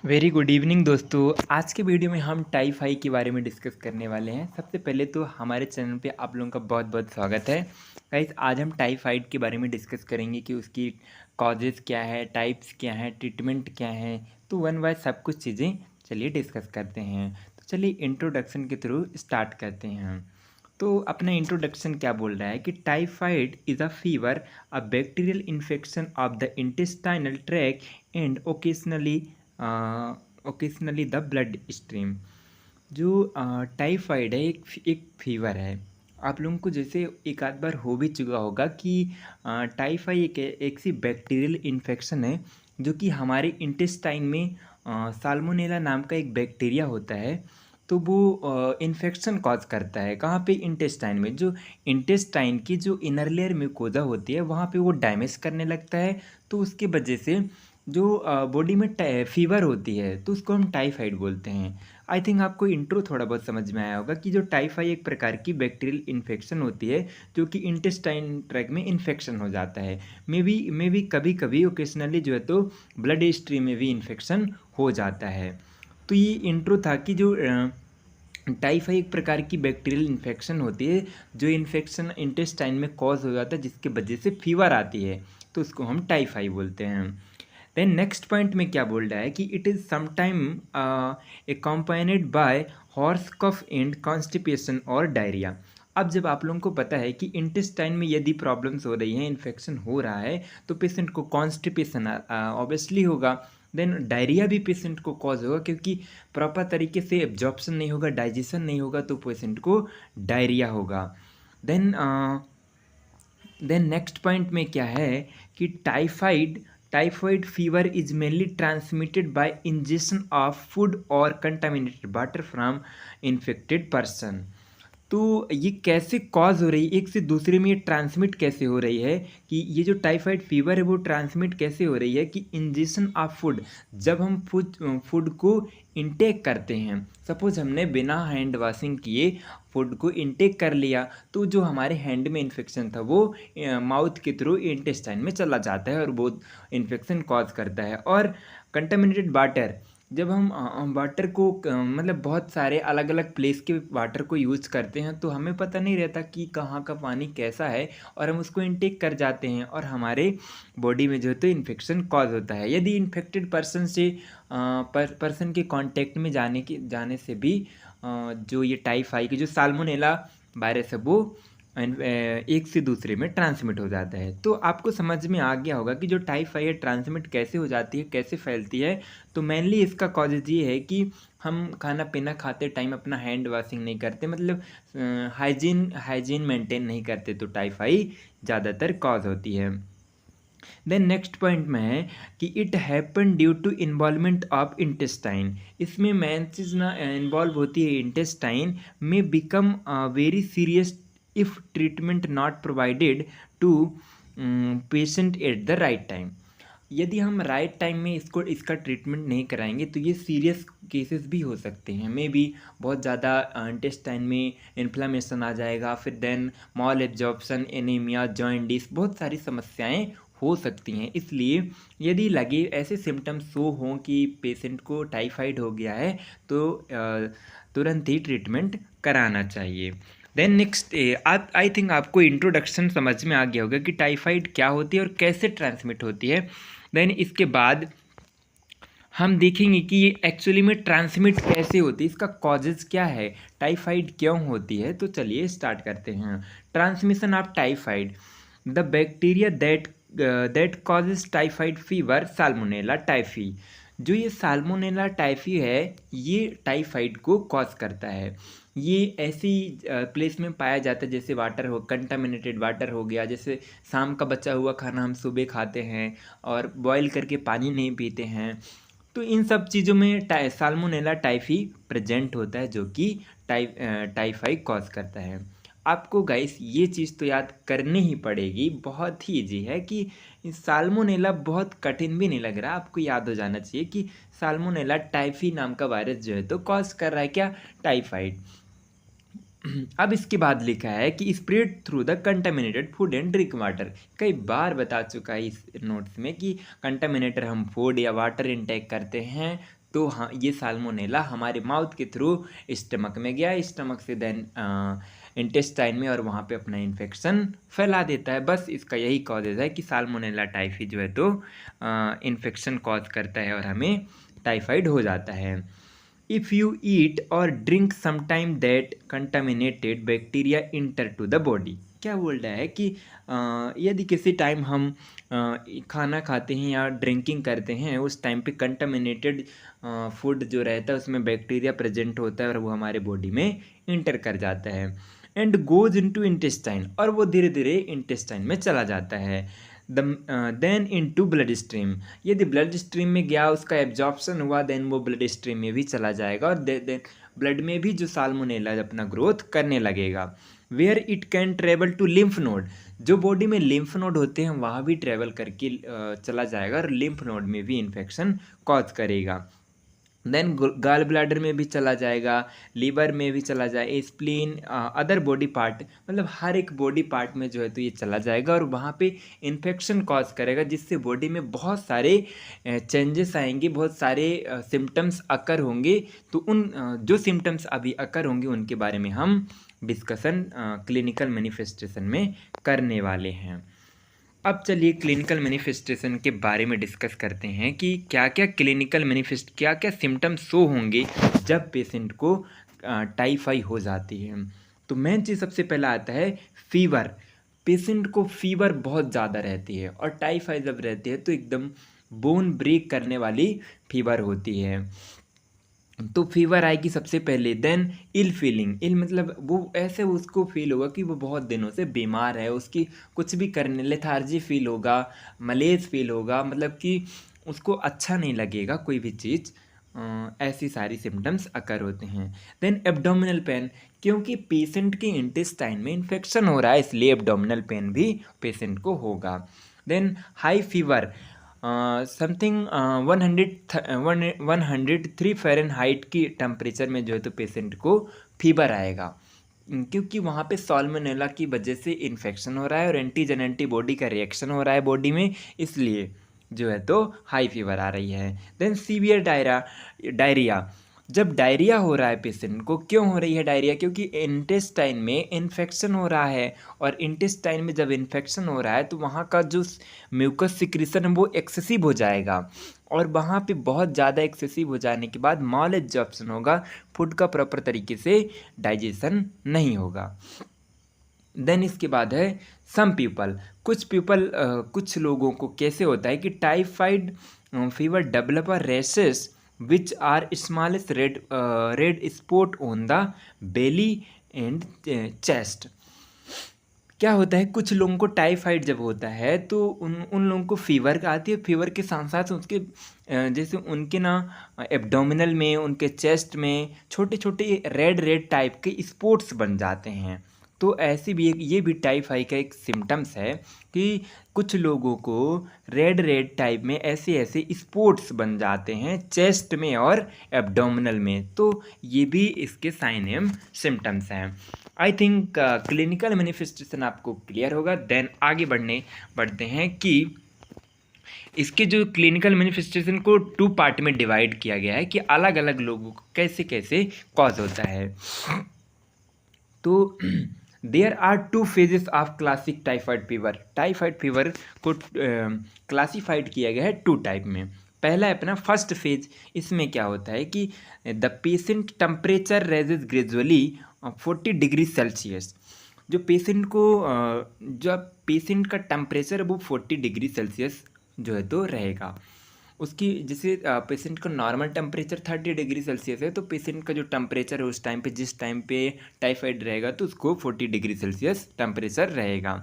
Very good evening दोस्तों। आज के वीडियो में हम टाइफाई के बारे में डिस्कस करने वाले हैं। सबसे पहले तो हमारे चैनल पे आप लोगों का बहुत बहुत स्वागत है। गाइस, आज हम टाइफाइड के बारे में डिस्कस करेंगे कि उसकी कॉजेज़ क्या है, टाइप्स क्या हैं, ट्रीटमेंट क्या है। तो वन बाय सब कुछ चीज़ें चलिए डिस्कस करते हैं। तो चलिए इंट्रोडक्शन के थ्रू स्टार्ट करते हैं। तो अपना इंट्रोडक्शन क्या बोल रहा है कि typhoid is a fever, a bacterial infection of the intestinal tract and occasionally the blood stream. जो टाइफाइड है एक फीवर है। आप लोगों को जैसे एक आध बार हो भी चुका होगा कि टाइफाइड एक सी बैक्टीरियल इन्फेक्शन है जो कि हमारे इंटेस्टाइन में साल्मोनेला नाम का एक बैक्टीरिया होता है। तो वो इन्फेक्शन कॉज करता है कहाँ पे, इंटेस्टाइन में। जो इंटेस्टाइन की जो इनर लेयर म्यूकोजा होती है वहाँ पे वो डैमेज करने लगता है। तो उसकी वजह से जो बॉडी में फीवर होती है तो उसको हम टाइफाइड बोलते हैं। आई थिंक आपको इंट्रो थोड़ा बहुत समझ में आया होगा कि जो टाइफाइड एक प्रकार की बैक्टीरियल इन्फेक्शन होती है जो कि इंटेस्टाइन ट्रैक में इन्फेक्शन हो जाता है। मे बी कभी कभी ओकेशनली जो है तो ब्लड स्ट्रीम में भी इन्फेक्शन हो जाता है। तो ये इंट्रो था कि जो टाइफाइड एक प्रकार की बैक्टीरियल इन्फेक्शन होती है जो इन्फेक्शन इंटेस्टाइन में कॉज हो जाता है जिसकी वजह से फीवर आती है, तो उसको हम टाइफाइड बोलते हैं। देन नेक्स्ट पॉइंट में क्या बोल रहा है कि it is sometime accompanied by horse cough and constipation और डायरिया। अब जब आप लोगों को पता है कि इंटेस्टाइन में यदि प्रॉब्लम्स हो रही हैं, इन्फेक्शन हो रहा है, तो पेशेंट को कॉन्स्टिपेशन ऑब्वियसली होगा। देन डायरिया भी पेशेंट को कॉज होगा क्योंकि प्रॉपर तरीके से एब्जॉर्प्शन नहीं होगा, डाइजेशन नहीं होगा, तो पेशेंट को डायरिया होगा। देन देन नेक्स्ट पॉइंट में क्या है कि typhoid fever is mainly transmitted by injection of food और contaminated water from infected person. तो ये कैसे कॉज हो रही है, एक से दूसरे में ये ट्रांसमिट कैसे हो रही है कि ये जो टाइफाइड फीवर है वो ट्रांसमिट कैसे हो रही है कि इंजेक्शन ऑफ फूड, जब हम फूड को इंटेक करते हैं, सपोज हमने बिना हैंड वॉशिंग किए फूड को इंटेक कर लिया, तो जो हमारे हैंड में इन्फेक्शन था वो माउथ के थ्रू इंटेस्टाइन में चला जाता है और वो इन्फेक्शन कॉज करता है। और कंटामिनेटेड वाटर, जब हम वाटर को मतलब बहुत सारे अलग अलग प्लेस के वाटर को यूज़ करते हैं तो हमें पता नहीं रहता कि कहाँ का पानी कैसा है और हम उसको इनटेक कर जाते हैं और हमारे बॉडी में जो है तो इन्फेक्शन कॉज होता है। यदि इन्फेक्टेड पर्सन से पर्सन के कांटेक्ट में जाने से भी जो ये टाइफाइड की जो साल्मोनेला वायरस है वो एक से दूसरे में ट्रांसमिट हो जाता है। तो आपको समझ में आ गया होगा कि जो टाइफाइड ट्रांसमिट कैसे हो जाती है, कैसे फैलती है। तो मेनली इसका कॉजेज ये है कि हम खाना पीना खाते टाइम अपना हैंड वॉशिंग नहीं करते, मतलब हाइजीन मेंटेन नहीं करते, तो टाइफाइड ज़्यादातर कॉज होती है। देन नेक्स्ट पॉइंट में है कि it happen due to involvement of intestine. इसमें मेन चीज़ ना इन्वॉल्व होती है इंटेस्टाइन में become very serious if treatment not provided to patient at the right time. यदि हम राइट टाइम में इसका ट्रीटमेंट नहीं कराएंगे तो ये सीरियस केसेस भी हो सकते हैं। मे बी बहुत ज़्यादा इंटेस्टाइन में इन्फ्लामेशन आ जाएगा, फिर देन मॉल एब्जॉर्प्शन, एनीमिया, जॉइंटिस, बहुत सारी समस्याएं हो सकती हैं। इसलिए यदि लगे ऐसे सिम्टम्स शो हों कि पेशेंट को टाइफाइड हो गया है तो तुरंत ही ट्रीटमेंट कराना चाहिए। देन नेक्स्ट, आई थिंक आपको इंट्रोडक्शन समझ में आ गया होगा कि टाइफाइड क्या होती है और कैसे ट्रांसमिट होती है। देन इसके बाद हम देखेंगे कि ये एक्चुअली में ट्रांसमिट कैसे होती है, इसका कॉजेज़ क्या है, टाइफाइड क्यों होती है। तो चलिए स्टार्ट करते हैं। Transmission of typhoid, the bacteria that causes typhoid fever, salmonella typhi. जो ये साल्मोनेला टाइफी है ये टाइफाइड को कॉज करता है। ये ऐसी प्लेस में पाया जाता है जैसे वाटर हो, कंटामिनेटेड वाटर हो गया, जैसे शाम का बचा हुआ खाना हम सुबह खाते हैं और बॉईल करके पानी नहीं पीते हैं। तो इन सब चीज़ों में साल्मोनेला टाइफी प्रेजेंट होता है जो कि टाइफाइड कॉज करता है। आपको गाइस ये चीज़ तो याद करनी ही पड़ेगी, बहुत ही ईजी है कि साल्मोनेला बहुत कठिन भी नहीं लग रहा, आपको याद हो जाना चाहिए कि साल्मोनेला टाइफी नाम का वायरस जो है तो कॉज कर रहा है क्या, टाइफाइड। अब इसके बाद लिखा है कि spread through the contaminated food and drink water. कई बार बता चुका है इस नोट्स में कि कंटामिनेटर हम फूड या वाटर इनटेक करते हैं तो हाँ, ये साल्मोनेला हमारे माउथ के थ्रू स्टमक में गया, स्टमक से देन इंटेस्टाइन में, और वहाँ पे अपना इन्फेक्शन फैला देता है। बस इसका यही कॉजेज है कि साल्मोनेला टाइफी जो है तो इन्फेक्शन कॉज करता है और हमें टाइफाइड हो जाता है। इफ़ यू ईट और drink sometime that contaminated bacteria enter to the body. क्या बोल रहा है कि यदि किसी टाइम हम खाना खाते हैं या ड्रिंकिंग करते हैं, उस टाइम पे कंटामिनेटेड फूड जो रहता है उसमें बैक्टीरिया प्रेजेंट होता है और वो हमारे बॉडी में इंटर कर जाता है, एंड गोज इनटू इंटेस्टाइन, और वो धीरे धीरे इंटेस्टाइन में चला जाता है। देन इनटू ब्लड स्ट्रीम, यदि ब्लड स्ट्रीम में गया, उसका एब्जॉर्प्शन हुआ, देन वो ब्लड स्ट्रीम में भी चला जाएगा और देन ब्लड में भी जो साल्मोनेला अपना ग्रोथ करने लगेगा। Where it can travel to lymph node, जो बॉडी में लिम्फ नोड होते हैं वहाँ भी ट्रेवल करके चला जाएगा और लिम्फ नोड में भी इन्फेक्शन कॉज करेगा। देन गाल ब्लैडर में भी चला जाएगा, लीवर में भी चला जाए, स्प्लीन, अदर बॉडी पार्ट, मतलब हर एक बॉडी पार्ट में जो है तो ये चला जाएगा और वहाँ पे इन्फेक्शन कॉज करेगा, जिससे बॉडी में बहुत सारे चेंजेस आएंगे, बहुत सारे सिम्टम्स अकर होंगे। तो उन जो सिम्टम्स अभी अकर होंगे उनके बारे में हम डिस्कशन क्लिनिकल मैनिफेस्टेशन में करने वाले हैं। अब चलिए क्लिनिकल मैनिफेस्टेशन के बारे में डिस्कस करते हैं कि क्या क्या सिम्टम्स शो होंगे जब पेशेंट को टाइफाई हो जाती है। तो मेन चीज़ सबसे पहला आता है फीवर। पेशेंट को फीवर बहुत ज़्यादा रहती है और टाइफाई जब रहती है तो एकदम बोन ब्रेक करने वाली फीवर होती है। तो फीवर आएगी सबसे पहले। देन इल फीलिंग, इल मतलब वो ऐसे उसको फील होगा कि वो बहुत दिनों से बीमार है, उसकी कुछ भी करने लेथार्जी फील होगा, मलेज फील होगा, मतलब कि उसको अच्छा नहीं लगेगा कोई भी चीज़। ऐसी सारी सिम्टम्स अकर होते हैं। देन एब्डोमिनल पेन, क्योंकि पेशेंट के इंटेस्टाइन में इन्फेक्शन हो रहा है इसलिए एब्डोमिनल पेन भी पेशेंट को होगा। Then high fever, something 103 Fahrenheit की टेम्परेचर में जो है तो पेशेंट को फीवर आएगा, क्योंकि वहाँ पे साल्मोनेला की वजह से इन्फेक्शन हो रहा है और एंटीजन एंटीबॉडी का रिएक्शन हो रहा है बॉडी में, इसलिए जो है तो हाई फीवर आ रही है। देन सीवियर डायरिया, जब डायरिया हो रहा है पेशेंट को, क्यों हो रही है डायरिया, क्योंकि इंटेस्टाइन में इन्फेक्शन हो रहा है और इंटेस्टाइन में जब इन्फेक्शन हो रहा है तो वहाँ का जो म्यूकस सिक्रीशन है वो एक्सेसिव हो जाएगा और वहाँ पे बहुत ज़्यादा एक्सेसिव हो जाने के बाद माल एब्जॉर्प्शन होगा, फूड का प्रॉपर तरीके से डाइजेशन नहीं होगा। देन इसके बाद है सम पीपल, कुछ लोगों को कैसे होता है कि typhoid fever develop rashes which are smallest red spot on the belly and chest. क्या होता है, कुछ लोगों को टाइफाइड जब होता है तो उन लोगों को फीवर आती है, फीवर के साथ साथ उसके जैसे उनके ना एब्डोमिनल में, उनके चेस्ट में छोटे छोटे रेड टाइप के स्पॉट्स बन जाते हैं। तो ऐसी भी ये भी टाइफाइड का एक सिम्टम्स है कि कुछ लोगों को रेड टाइप में ऐसे स्पॉट्स बन जाते हैं चेस्ट में और एब्डोमिनल में, तो ये भी इसके साइन एंड सिम्टम्स हैं। आई थिंक क्लिनिकल मैनिफेस्टेशन आपको क्लियर होगा। देन आगे बढ़ते हैं कि इसके जो क्लिनिकल मैनिफेस्टेशन को 2 पार्ट में डिवाइड किया गया है कि अलग अलग लोगों को कैसे कैसे कॉज होता है। तो there are 2 phases of classic typhoid fever. Typhoid fever को क्लासीफाइड किया गया है 2 टाइप में। पहला है अपना फर्स्ट फेज, इसमें क्या होता है कि the patient temperature raises gradually 40 degree Celsius. जो पेशेंट को जब पेशेंट का टेम्परेचर वो 40 डिग्री सेल्सियस जो है तो रहेगा, उसकी जैसे पेशेंट का नॉर्मल टेम्परेचर 30 डिग्री सेल्सियस है, तो पेशेंट का जो टेम्परेचर है उस टाइम पे, जिस टाइम पे टाइफाइड रहेगा तो उसको 40 डिग्री सेल्सियस टेम्परेचर रहेगा।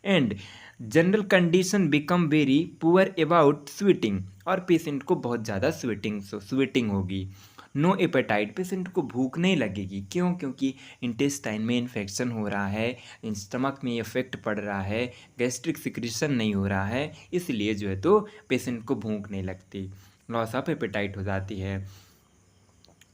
And general condition become very poor about sweating, और पेशेंट को बहुत ज़्यादा स्वेटिंग होगी। नो एपेटाइट, पेशेंट को भूख नहीं लगेगी, क्यों, क्योंकि इंटेस्टाइन में इन्फेक्शन हो रहा है, स्टमक में इफेक्ट पड़ रहा है, गैस्ट्रिक सिक्रीशन नहीं हो रहा है, इसलिए जो है तो पेशेंट को भूख नहीं लगती, लॉस ऑफ एपेटाइट हो जाती है।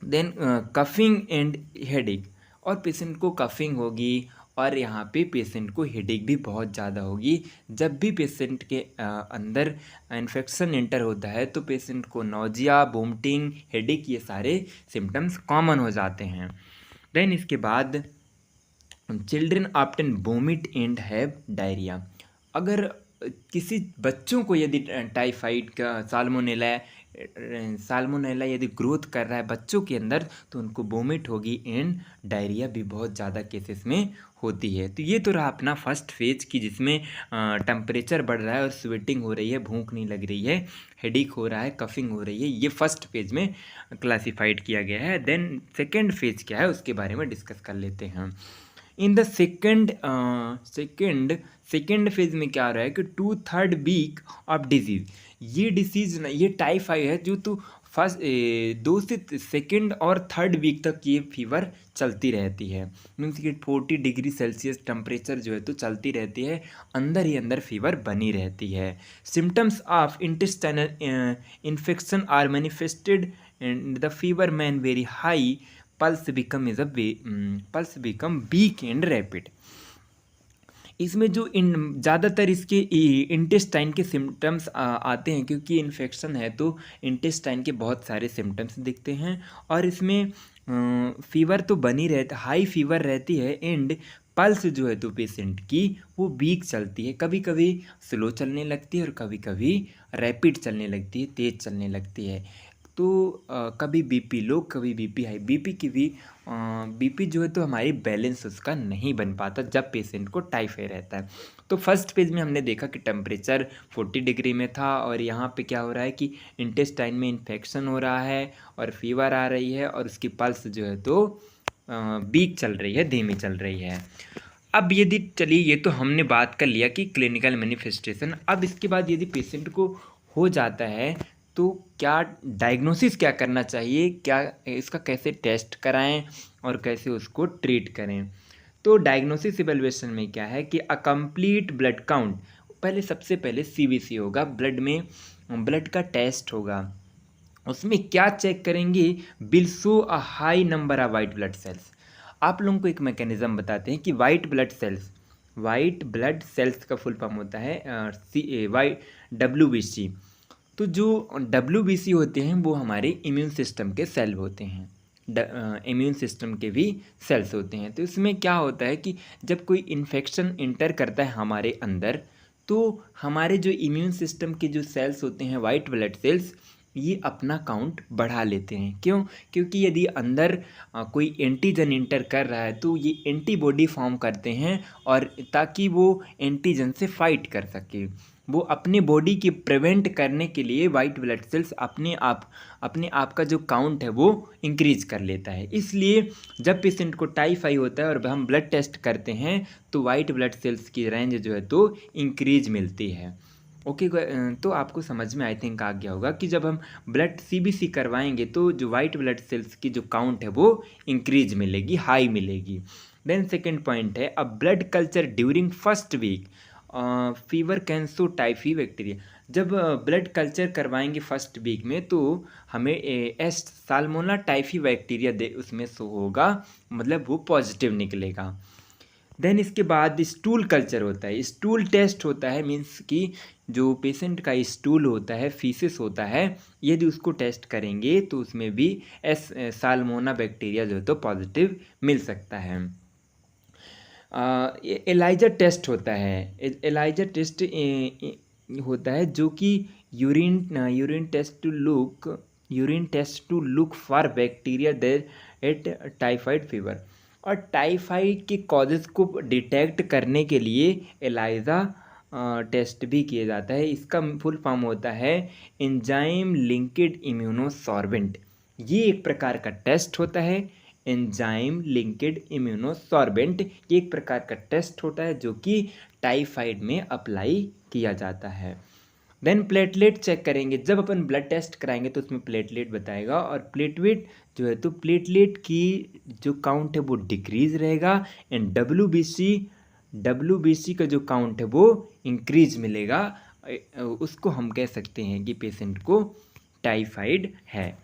देन कफिंग एंड हेडेक, और पेशेंट को कफिंग होगी और यहाँ पे पेशेंट को हेडेक भी बहुत ज़्यादा होगी। जब भी पेशेंट के अंदर इन्फेक्शन एंटर होता है तो पेशेंट को नोजिया, वोमिटिंग, हेडेक ये सारे सिम्टम्स कॉमन हो जाते हैं। देन इसके बाद children often vomit and have diarrhoea. अगर किसी बच्चों को यदि टाइफाइड का साल्मोनेला यदि ग्रोथ कर रहा है बच्चों के अंदर तो उनको वोमिट होगी एंड डायरिया भी बहुत ज़्यादा केसेस में होती है। तो ये तो रहा अपना फर्स्ट फेज की जिसमें टेम्परेचर बढ़ रहा है और स्वेटिंग हो रही है, भूख नहीं लग रही है, हेडेक हो रहा है, कफिंग हो रही है। ये फर्स्ट फेज में क्लासिफाइड किया गया है। देन सेकेंड फेज क्या है उसके बारे में डिस्कस कर लेते हैं। इन द सेकेंड फेज में क्या हो रहा है कि 2/3 वीक ऑफ डिजीज। ये डिसीज ना, ये टाइफाइड है जो तो फर्स्ट 2 से सेकेंड और थर्ड वीक तक ये फीवर चलती रहती है। मीन्स कि 40 डिग्री सेल्सियस टेम्परेचर जो है तो चलती रहती है, अंदर ही अंदर फीवर बनी रहती है। Symptoms of intestinal infection are manifested and the fever man very high, pulse become weak and rapid. इसमें जो ज़्यादातर इसके इंटेस्टाइन के सिम्टम्स आते हैं, क्योंकि इन्फेक्शन है तो इंटेस्टाइन के बहुत सारे सिम्टम्स दिखते हैं और इसमें फीवर तो बनी रहती, हाई फीवर रहती है एंड पल्स जो है तो पेशेंट की वो वीक चलती है, कभी कभी स्लो चलने लगती है और कभी कभी रैपिड चलने लगती है, तेज़ चलने लगती है। तो कभी बीपी लो, कभी बीपी हाई। बीपी की भी बीपी जो है तो हमारी बैलेंस उसका नहीं बन पाता जब पेशेंट को टाइफाइड रहता है। तो फर्स्ट फेज में हमने देखा कि टेम्परेचर 40 डिग्री में था और यहाँ पे क्या हो रहा है कि इंटेस्टाइन में इन्फेक्शन हो रहा है और फीवर आ रही है और उसकी पल्स जो है तो वीक चल रही है, धीमी चल रही है। अब यदि चलिए ये तो हमने बात कर लिया कि क्लिनिकल मैनिफेस्टेशन। अब इसके बाद यदि पेशेंट को हो जाता है तो क्या डायग्नोसिस क्या करना चाहिए, क्या इसका कैसे टेस्ट कराएं और कैसे उसको ट्रीट करें। तो डायग्नोसिस इवैल्यूएशन में क्या है कि अ कंप्लीट ब्लड काउंट, पहले सबसे पहले सीबीसी होगा, ब्लड में ब्लड का टेस्ट होगा। उसमें क्या चेक करेंगे, will show a high number of white blood cells. आप लोगों को एक मैकेनिज्म बताते हैं कि वाइट ब्लड सेल्स का फुल फॉर्म होता है WBC। तो जो WBC होते हैं वो हमारे इम्यून सिस्टम के सेल होते हैं, इम्यून सिस्टम के भी सेल्स होते हैं। तो इसमें क्या होता है कि जब कोई इन्फेक्शन इंटर करता है हमारे अंदर तो हमारे जो इम्यून सिस्टम के जो सेल्स होते हैं वाइट ब्लड सेल्स, ये अपना काउंट बढ़ा लेते हैं। क्यों? क्योंकि यदि अंदर कोई एंटीजन इंटर कर रहा है तो ये एंटीबॉडी फॉर्म करते हैं और ताकि वो एंटीजन से फाइट कर सके, वो अपने बॉडी की प्रिवेंट करने के लिए वाइट ब्लड सेल्स अपने आप का जो काउंट है वो इंक्रीज कर लेता है। इसलिए जब पेशेंट को टाइफाइड होता है और हम ब्लड टेस्ट करते हैं तो वाइट ब्लड सेल्स की रेंज जो है तो इंक्रीज मिलती है। ओके, तो आपको समझ में आई थिंक आ गया होगा कि जब हम ब्लड सीबीसी करवाएंगे तो जो वाइट ब्लड सेल्स की जो काउंट है वो इंक्रीज मिलेगी, हाई मिलेगी। देन सेकेंड पॉइंट है, a blood culture during first week fever can show typhi bacteria. जब ब्लड कल्चर करवाएंगे फर्स्ट वीक में तो हमें साल्मोनेला टाइफी बैक्टीरिया उसमें शो होगा, मतलब वो पॉजिटिव निकलेगा। देन इसके बाद स्टूल कल्चर होता है, स्टूल टेस्ट होता है, मीन्स कि जो पेशेंट का स्टूल होता है, फीसिस होता है, यदि उसको टेस्ट करेंगे तो उसमें भी साल्मोना बैक्टीरिया जो है तो पॉजिटिव मिल सकता है। एलाइजा टेस्ट होता है, एलाइजा टेस्ट होता है जो कि urine test to look for bacteria there at typhoid fever. और टाइफाइड के कॉजेज़ को डिटेक्ट करने के लिए एलाइजा टेस्ट भी किया जाता है। इसका फुल फॉर्म होता है एंजाइम लिंक्ड इम्यूनोसॉर्बेंट। ये एक प्रकार का टेस्ट होता है, एंजाइम लिंक्ड इम्यूनोसॉर्बेंट। ये एक प्रकार का टेस्ट होता है जो कि टाइफाइड में अप्लाई किया जाता है। देन प्लेटलेट चेक करेंगे, जब अपन ब्लड टेस्ट कराएंगे तो उसमें प्लेटलेट बताएगा और प्लेटलेट जो है तो प्लेटलेट की जो काउंट है वो डिक्रीज रहेगा एंड WBC का जो काउंट है वो इंक्रीज मिलेगा। उसको हम कह सकते हैं कि पेशेंट को टाइफाइड है।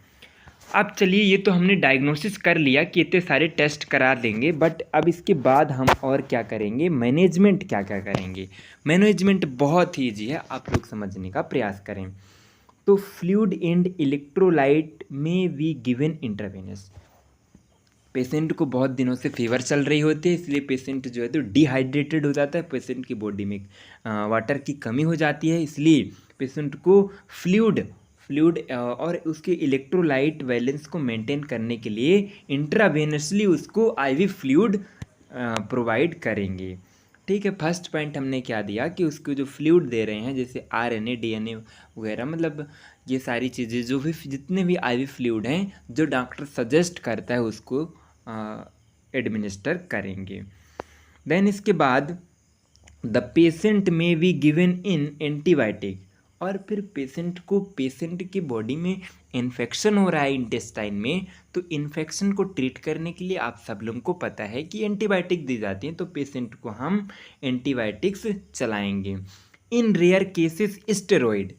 अब चलिए, ये तो हमने डायग्नोसिस कर लिया कि इतने सारे टेस्ट करा देंगे, बट अब इसके बाद हम और क्या करेंगे, मैनेजमेंट क्या क्या करेंगे। मैनेजमेंट बहुत ही ईजी है, आप लोग समझने का प्रयास करें। तो फ्लूइड एंड इलेक्ट्रोलाइट में वी गिवन इंट्रावेनस। पेशेंट को बहुत दिनों से फीवर चल रही होती है, इसलिए पेशेंट जो है तो डिहाइड्रेटेड हो जाता है, पेशेंट की बॉडी में वाटर की कमी हो जाती है, इसलिए पेशेंट को फ्लूइड फ्लूइड और उसके इलेक्ट्रोलाइट बैलेंस को मेंटेन करने के लिए इंट्रावेनसली उसको आईवी फ्लूइड प्रोवाइड करेंगे। ठीक है, फर्स्ट पॉइंट हमने क्या दिया कि उसको जो फ्लूइड दे रहे हैं, जैसे आरएनए डीएनए वगैरह, मतलब ये सारी चीज़ें जो भी जितने भी आईवी फ्लूइड हैं जो डॉक्टर सजेस्ट करता है उसको एडमिनिस्टर करेंगे। देन इसके बाद द पेशेंट में बी गिवन इन एंटीबायोटिक। और फिर पेशेंट की बॉडी में इन्फेक्शन हो रहा है इंटेस्टाइन में, तो इन्फेक्शन को ट्रीट करने के लिए आप सब लोगों को पता है कि एंटीबायोटिक दी जाती हैं, तो पेशेंट को हम एंटीबायोटिक्स चलाएंगे। इन रेयर केसेस स्टेरॉइड।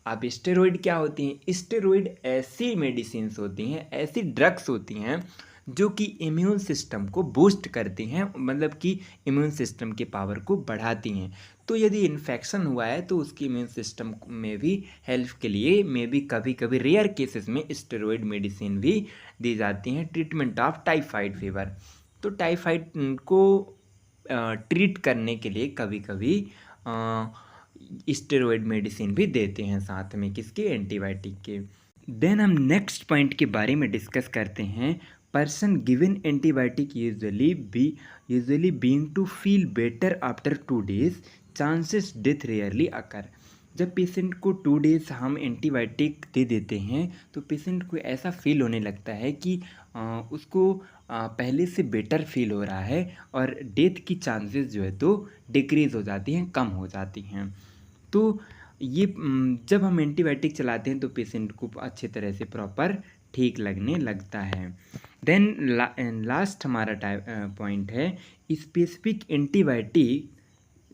अब स्टेरॉइड क्या होती हैं? स्टेरॉइड ऐसी मेडिसिन होती हैं, ऐसी ड्रग्स होती हैं जो कि इम्यून सिस्टम को बूस्ट करती हैं, मतलब कि इम्यून सिस्टम के पावर को बढ़ाती हैं। तो यदि इन्फेक्शन हुआ है तो उसकी इम्यून सिस्टम में भी हेल्प के लिए में भी कभी कभी रेयर केसेस में स्टेरॉइड मेडिसिन भी दी जाती हैं, ट्रीटमेंट ऑफ टाइफाइड फीवर। तो टाइफाइड को ट्रीट करने के लिए कभी कभी स्टेरॉइड मेडिसिन भी देते हैं साथ में, किसके? एंटीबायोटिक के। देन हम नेक्स्ट पॉइंट के बारे में डिस्कस करते हैं। Person given antibiotic usually being to feel better after 2 days, chances death rarely occur. जब पेशेंट को 2 days हम एंटीबायोटिक दे देते हैं तो पेशेंट को ऐसा फील होने लगता है कि उसको पहले से बेटर फील हो रहा है और डेथ की चांसेस जो है तो डिक्रीज़ हो जाती हैं, कम हो जाती हैं। तो ये जब हम एंटीबायोटिक चलाते हैं तो पेशेंट को अच्छे तरह से प्रॉपर ठीक लगने लगता है। देन लास्ट हमारा पॉइंट है स्पेसिफिक एंटीबायोटिक।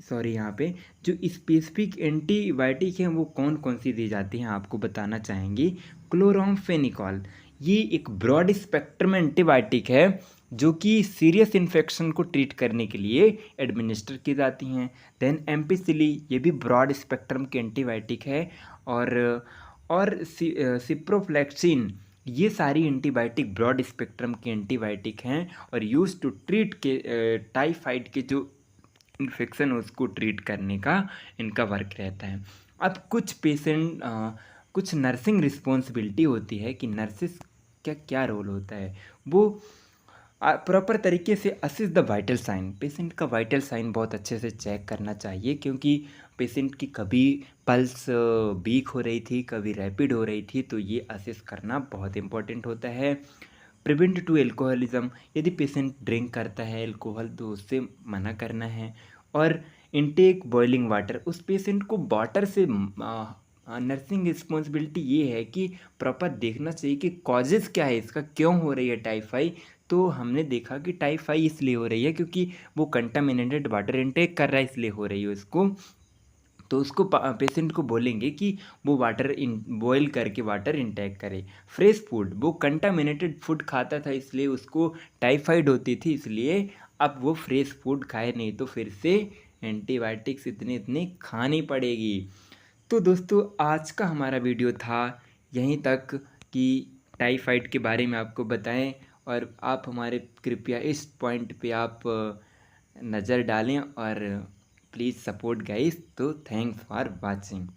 सॉरी, यहाँ पे जो स्पेसिफिक एंटीबायोटिक हैं वो कौन कौन सी दी जाती हैं आपको बताना चाहेंगे। क्लोरामफेनिकॉल, ये एक ब्रॉड स्पेक्ट्रम एंटीबायोटिक है जो कि सीरियस इन्फेक्शन को ट्रीट करने के लिए एडमिनिस्टर की जाती हैं। देन एम्पिसिली, ये भी ब्रॉड स्पेक्ट्रम की एंटीबायोटिक है। और सिप्रोफ्लेक्सिन, ये सारी एंटीबायोटिक ब्रॉड स्पेक्ट्रम की एंटीबायोटिक हैं और यूज टू ट्रीट के टाइफाइड के जो इन्फेक्शन उसको ट्रीट करने का इनका वर्क रहता है। अब कुछ नर्सिंग रिस्पॉन्सिबिलिटी होती है कि नर्सिस का क्या रोल होता है। वो प्रॉपर तरीके से assist the vital sign, patient का वाइटल साइन बहुत अच्छे से चेक करना चाहिए, क्योंकि पेशेंट की कभी पल्स वीक हो रही थी, कभी रैपिड हो रही थी, तो ये असिस्ट करना बहुत इंपॉर्टेंट होता है। प्रिवेंट टू एल्कोहलिज्म, यदि पेशेंट ड्रिंक करता है एल्कोहल तो उससे मना करना है। और इनटेक बॉइलिंग वाटर, उस पेशेंट को वाटर से नर्सिंग रिस्पॉन्सिबिलिटी ये है कि प्रॉपर देखना चाहिए कि कॉजेज़ क्या है, इसका क्यों हो रही है टाइफाई। तो हमने देखा कि टाइफाई इसलिए हो रही है क्योंकि वो कंटामिनेटेड वाटर इनटेक कर रहा है, इसलिए हो रही है उसको। तो उसको पेशेंट को बोलेंगे कि वो वाटर बॉयल करके वाटर इनटेक करे। फ्रेश फूड, वो कंटामिनेटेड फूड खाता था इसलिए उसको टाइफाइड होती थी, इसलिए अब वो फ्रेश फूड खाए, नहीं तो फिर से एंटीबायोटिक्स इतनी खानी पड़ेगी। तो दोस्तों, आज का हमारा वीडियो था यहीं तक कि टाइफाइड के बारे में आपको बताएं, और आप हमारे कृपया इस पॉइंट पे आप नज़र डालें और प्लीज़ सपोर्ट गाइस। तो थैंक्स फॉर वाचिंग।